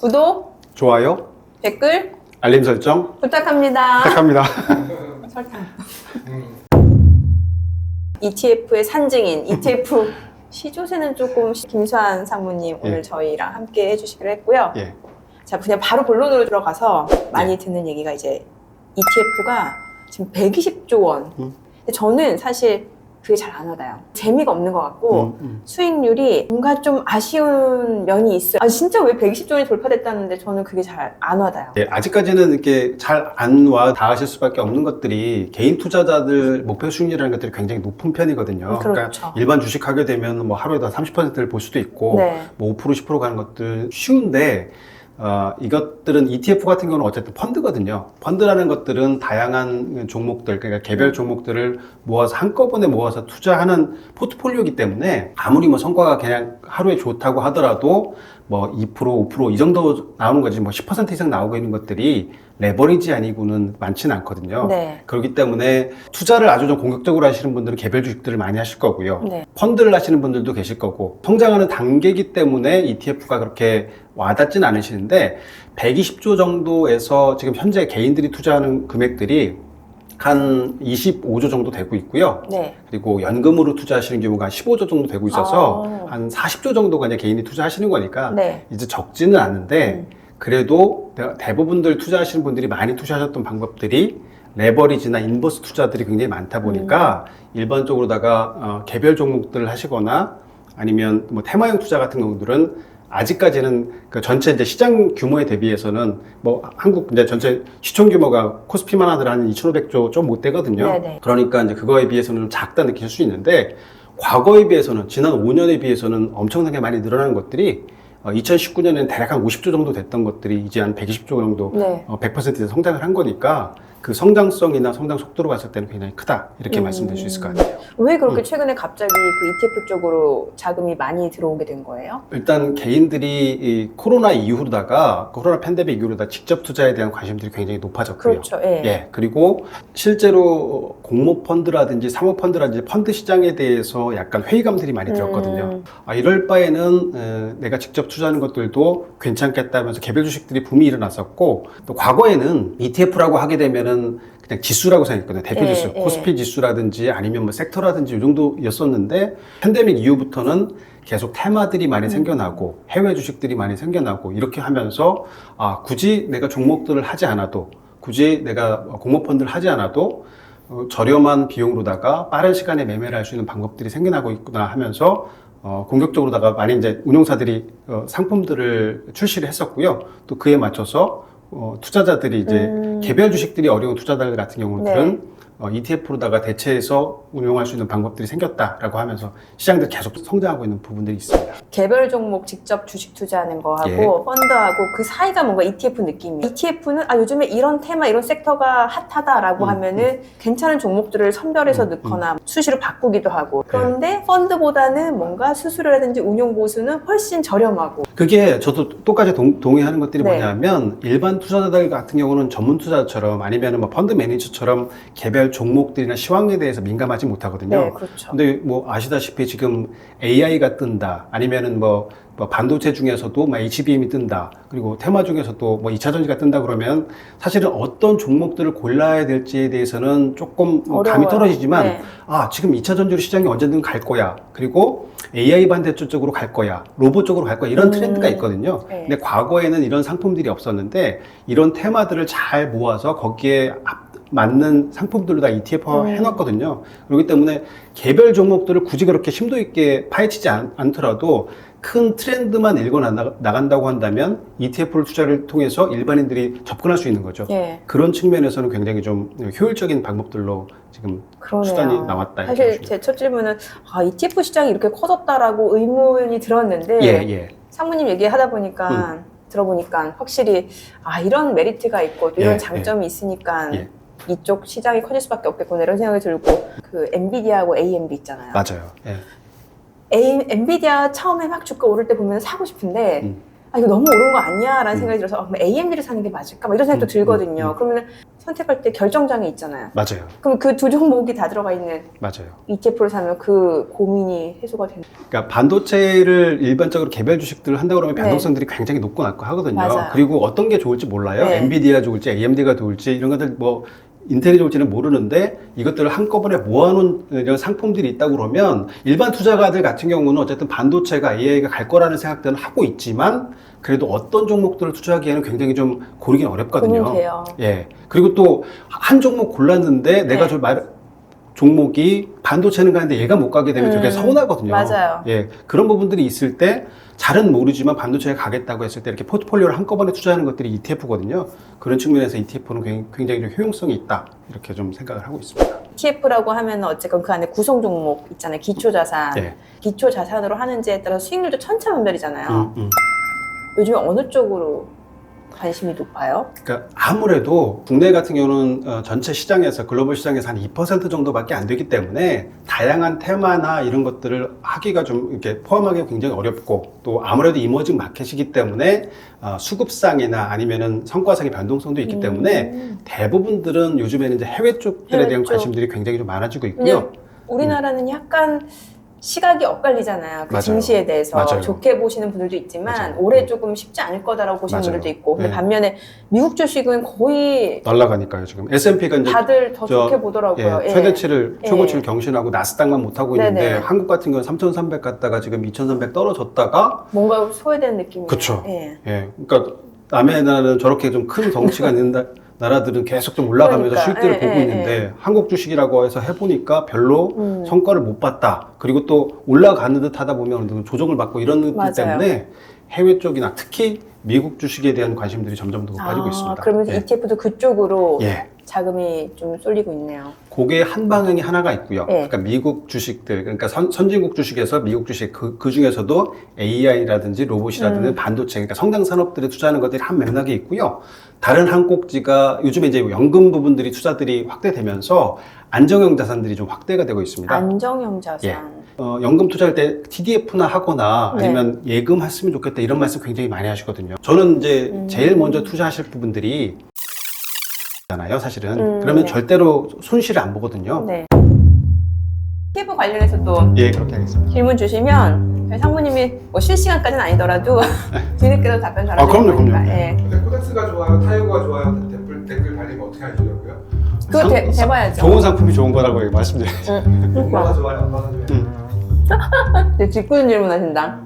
구독, 좋아요, 댓글 알림 설정 부탁합니다. 부탁합니다. 설탕. ETF의 산증인, ETF 시조세는 조금 김수환 상무님 오늘 예. 저희랑 함께 해주시기로 했고요. 예. 자, 그냥 바로 본론으로 들어가서 많이 듣는 얘기가 이제 ETF가 지금 120조 원. 근데 저는 사실 그게 잘 안 와닿아요. 재미가 없는 것 같고 수익률이 뭔가 좀 아쉬운 면이 있어요. 아, 진짜 왜 120조 원이 돌파됐다는데 저는 그게 잘 안 와닿아요. 예, 아직까지는 이렇게 잘 안 와 닿으실 수밖에 없는 것들이 개인 투자자들 목표 수익률이라는 것들이 굉장히 높은 편이거든요. 그렇죠. 그러니까 일반 주식 하게 되면 뭐 하루에다 30%를 볼 수도 있고 네. 뭐 5% 10% 가는 것들 쉬운데 이것들은 ETF 같은 경우는 어쨌든 펀드거든요. 펀드라는 것들은 다양한 종목들, 그러니까 개별 종목들을 모아서 한꺼번에 모아서 투자하는 포트폴리오이기 때문에 아무리 뭐 성과가 그냥 하루에 좋다고 하더라도 뭐 2%, 5% 이 정도 나오는 거지 뭐 10% 이상 나오고 있는 것들이 레버리지 아니고는 많지는 않거든요. 네. 그렇기 때문에 투자를 아주 좀 공격적으로 하시는 분들은 개별 주식들을 많이 하실 거고요. 네. 펀드를 하시는 분들도 계실 거고 성장하는 단계이기 때문에 ETF가 그렇게 와닿지는 않으시는데 120조 정도에서 지금 현재 개인들이 투자하는 금액들이 한 25조 정도 되고 있고요. 네. 그리고 연금으로 투자하시는 경우가 한 15조 정도 되고 있어서 한 40조 정도가 이제 개인이 투자하시는 거니까 네. 이제 적지는 않은데 그래도 대부분들 투자하시는 분들이 많이 투자하셨던 방법들이 레버리지나 인버스 투자들이 굉장히 많다 보니까 일반적으로다가 개별 종목들을 하시거나 아니면 뭐 테마형 투자 같은 경우들은 아직까지는 그 전체 이제 시장 규모에 대비해서는 뭐 한국 이제 전체 시총 규모가 코스피만 하더라 한 2,500조 좀 못 되거든요. 네네. 그러니까 이제 그거에 비해서는 좀 작다 느낄 수 있는데 과거에 비해서는 지난 5년에 비해서는 엄청나게 많이 늘어난 것들이 2019년에는 대략 한 50조 정도 됐던 것들이 이제 한 120조 정도 네. 100% 이상 성장을 한 거니까 그 성장성이나 성장 속도로 봤을 때는 굉장히 크다 이렇게 말씀드릴 수 있을 것 같아요. 왜 그렇게 최근에 갑자기 그 ETF 쪽으로 자금이 많이 들어오게 된 거예요? 일단 개인들이 이 코로나 이후로다가 코로나 팬데믹 이후로다 직접 투자에 대한 관심들이 굉장히 높아졌고요. 그렇죠. 예. 예, 그리고 실제로 공모펀드라든지 사모펀드라든지 펀드 시장에 대해서 약간 회의감들이 많이 들었거든요. 이럴 바에는 내가 직접 투자하는 것들도 괜찮겠다면서 개별 주식들이 붐이 일어났었고 또 과거에는 ETF라고 하게 되면은 그냥 지수라고 생각했거든요. 대표 지수, 코스피 지수라든지 아니면 뭐 섹터라든지 이 정도였었는데 팬데믹 이후부터는 계속 테마들이 많이 생겨나고 해외 주식들이 많이 생겨나고 이렇게 하면서 굳이 내가 종목들을 하지 않아도 굳이 내가 공모펀드를 하지 않아도 저렴한 비용으로다가 빠른 시간에 매매를 할 수 있는 방법들이 생겨나고 있구나 하면서 공격적으로다가 많이 이제 운용사들이 상품들을 출시를 했었고요. 또 그에 맞춰서 투자자들이 이제 개별 주식들이 어려운 투자자들 같은 경우들은 ETF로다가 대체해서 운용할 수 있는 방법들이 생겼다라고 하면서 시장들 계속 성장하고 있는 부분들이 있습니다. 개별 종목 직접 주식 투자하는 거하고 예. 펀드하고 그 사이가 뭔가 ETF 느낌이에요. ETF는 요즘에 이런 테마, 이런 섹터가 핫하다라고 하면은 괜찮은 종목들을 선별해서 넣거나 수시로 바꾸기도 하고 그런데 펀드보다는 뭔가 수수료라든지 운용 보수는 훨씬 저렴하고 그게 저도 똑같이 동의하는 것들이 네. 뭐냐면 일반 투자자들 같은 경우는 전문 투자처럼 아니면 뭐 펀드 매니저처럼 개별 종목들이나 시황에 대해서 민감하지 못하거든요. 네, 그렇죠. 근데 뭐 아시다시피 지금 AI가 뜬다 아니면은 뭐 반도체 중에서도 뭐 HBM이 뜬다 그리고 테마 중에서도 뭐 2차 전지가 뜬다 그러면 사실은 어떤 종목들을 골라야 될지에 대해서는 조금 감이 어려워요. 떨어지지만 네. 지금 2차 전지로 시장이 언제든 갈 거야 그리고 AI 반도체 쪽으로 갈 거야 로봇 쪽으로 갈 거야 이런 트렌드가 있거든요. 네. 근데 과거에는 이런 상품들이 없었는데 이런 테마들을 잘 모아서 거기에 맞는 상품들로 다 ETF화 해놨거든요. 그렇기 때문에 개별 종목들을 굳이 그렇게 심도 있게 파헤치지 않더라도 큰 트렌드만 읽어 나간다고 한다면 ETF를 투자를 통해서 일반인들이 접근할 수 있는 거죠. 예. 그런 측면에서는 굉장히 좀 효율적인 방법들로 지금 그러네요. 수단이 나왔다. 사실 제 첫 질문은 ETF 시장이 이렇게 커졌다라고 의문이 들었는데 예. 상무님 얘기하다 보니까 들어보니까 확실히 이런 메리트가 있고 또 이런 예, 장점이 있으니까 예. 이쪽 시장이 커질 수밖에 없겠구나 이런 생각이 들고 그 엔비디아하고 AMD 있잖아요. 맞아요. 예. 엔비디아 처음에 막 주가 오를 때 보면 사고 싶은데 아 이거 너무 오른 거 아니야? 라는 생각이 들어서 그럼 AMD를 사는 게 맞을까? 막 이런 생각도 들거든요. 그러면 선택할 때 결정장애 있잖아요. 맞아요. 그럼 그 두 종목이 다 들어가 있는 맞아요. ETF를 사면 그 고민이 해소가 되는 그러니까 반도체를 일반적으로 개별 주식들을 한다고 그러면 네. 변동성들이 굉장히 높고 낮고 하거든요. 맞아요. 그리고 어떤 게 좋을지 몰라요. 네. 엔비디아 좋을지 AMD가 좋을지 이런 것들 뭐 인텔이 좋을지는 모르는데 이것들을 한꺼번에 모아놓은 이런 상품들이 있다고 그러면 일반 투자가들 같은 경우는 어쨌든 반도체가 AI가 갈 거라는 생각들은 하고 있지만 그래도 어떤 종목들을 투자하기에는 굉장히 좀 고르긴 어렵거든요. 고민돼요. 예. 그리고 또 한 종목 골랐는데 내가 네. 종목이 반도체는 가는데 얘가 못 가게 되면 되게 서운하거든요. 맞아요. 예. 그런 부분들이 있을 때 잘은 모르지만 반도체에 가겠다고 했을 때 이렇게 포트폴리오를 한꺼번에 투자하는 것들이 ETF거든요. 그런 측면에서 ETF는 굉장히 좀 효용성이 있다. 이렇게 좀 생각을 하고 있습니다. ETF라고 하면 어쨌건 그 안에 구성 종목 있잖아요. 기초자산. 예. 기초자산으로 하는지에 따라 수익률도 천차만별이잖아요. 요즘에 어느 쪽으로 관심이 높아요? 그러니까 아무래도 국내 같은 경우는 전체 시장에서 글로벌 시장에서 한 2% 정도밖에 안 되기 때문에 다양한 테마나 이런 것들을 하기가 좀 이렇게 포함하기가 굉장히 어렵고 또 아무래도 이머징 마켓이기 때문에 수급상이나 아니면은 성과상의 변동성도 있기 때문에 대부분들은 요즘에는 이제 해외 쪽들에 해외 대한 쪽. 관심들이 굉장히 좀 많아지고 있고요. 왜냐면 우리나라는 약간 시각이 엇갈리잖아요. 그 맞아요. 증시에 대해서 맞아요. 좋게 보시는 분들도 있지만 맞아요. 올해 조금 쉽지 않을 거다라고 보시는 맞아요. 분들도 있고 근데 네. 반면에 미국 주식은 거의 날라가니까요 지금 S&P가 이제 다들 더 저, 좋게 보더라고요. 예, 최대치를 예. 최고치를 경신하고 나스닥만 못 하고 있는데 네네. 한국 같은 경우는 3,300 갔다가 지금 2,300 떨어졌다가 뭔가 소외되는 느낌이에요. 그쵸. 예. 예, 그러니까 남의 나라는 저렇게 좀 큰 덩치가 있는 나라들은 계속 좀 올라가면서 그러니까, 수익들을 예, 보고 예, 있는데 한국 주식이라고 해서 해보니까 별로 음. 성과를 못 봤다. 그리고 또 올라가는 듯 하다 보면 어느 정도 조정을 받고 이런 것들 맞아요. 때문에 해외 쪽이나 특히 미국 주식에 대한 관심들이 점점 더 높아지고 있습니다. 그러면서 예. ETF도 그쪽으로 예. 자금이 좀 쏠리고 있네요. 그게 한 방향이 하나가 있고요. 네. 그러니까 미국 주식들, 그러니까 선진국 주식에서 미국 주식 그 중에서도 AI라든지 로봇이라든지 반도체, 그러니까 성장 산업들에 투자하는 것들이 한 맥락에 있고요. 다른 한 꼭지가 요즘에 이제 연금 부분들이 투자들이 확대되면서 안정형 자산들이 좀 확대가 되고 있습니다. 안정형 자산. 예. 연금 투자할 때 TDF나 하거나 네. 아니면 예금 했으면 좋겠다 이런 말씀 굉장히 많이 하시거든요. 저는 이제 제일 먼저 투자하실 부분들이 잖아요, 사실은. 그러면 네. 절대로 손실을 안 보거든요. 네. ETF 관련해서 또 예, 그렇게 하겠습니다. 질문 주시면 저희 상무님이 뭐 실시간까지는 아니더라도 뒤늦게도 답변 아, 그럼요, 잘해주니까. 그럼요. 예. 근데 코덱스가 좋아요, 타이거가 좋아요, 댓글 달리면 어떻게 하시려고요? 그거 대봐야죠. 좋은 상품이 좋은 거라고 말씀드려요. 엄마가 좋아요, 엄마가 좋아요. 네, 뒷구는 질문 하신다.